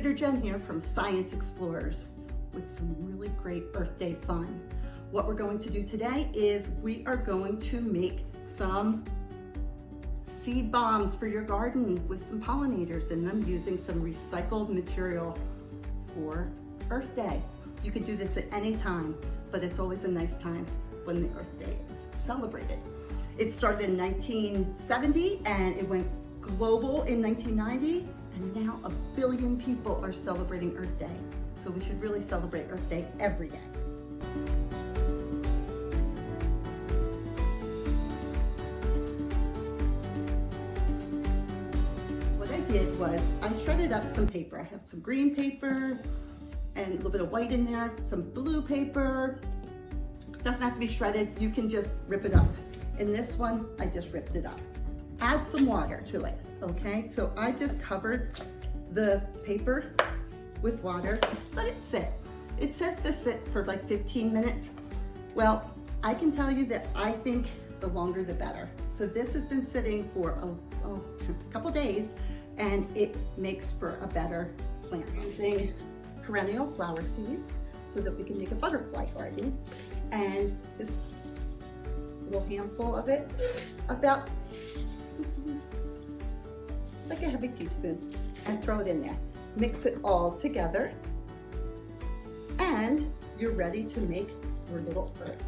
Jupiter Jen here from Science Explorers with some really great Earth Day fun. What we're going to do today is we are going to make some seed bombs for your garden with some pollinators in them using some recycled material for Earth Day. You could do this at any time, but it's always a nice time when the Earth Day is celebrated. It started in 1970 and it went global in 1990, and now 1 billion people are celebrating Earth Day. So we should really celebrate Earth Day every day. What I did was I shredded up some paper. I have some green paper and a little bit of white in there, some blue paper. Doesn't have to be shredded, you can just rip it up. In this one, I just ripped it up. Add some water to it, okay? So I just covered the paper with water, let it sit. It says to sit for like 15 minutes. Well, I can tell you that I think the longer the better. So this has been sitting for a couple days, and it makes for a better plant. Using perennial flower seeds so that we can make a butterfly garden. And just a little handful of it, about like a heavy teaspoon, and throw it in there. Mix it all together, and you're ready to make your little earth.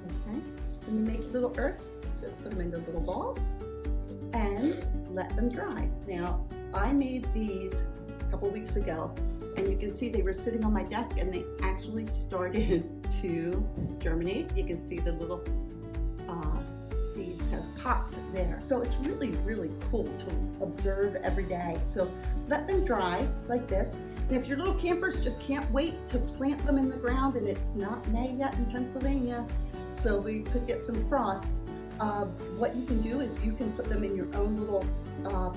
Okay? When you make your little earth, just put them into little balls and let them dry. Now, I made these a couple weeks ago, and you can see they were sitting on my desk and they actually started to germinate. You can see the little seeds have popped there. So it's really, really cool to observe every day. So let them dry like this. And if your little campers just can't wait to plant them in the ground, and it's not May yet in Pennsylvania, so we could get some frost, what you can do is you can put them in your own little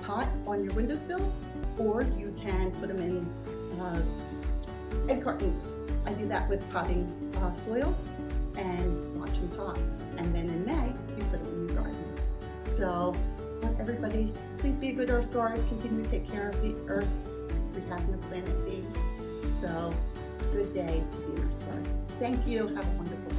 pot on your windowsill, or you can put them in egg cartons. I do that with potting soil and watch them pop. And then in May, you put them in your garden. So I want everybody, please be a good earth guard, continue to take care of the earth, protecting the planet B. So good day to be an earth guard. Thank you, have a wonderful day.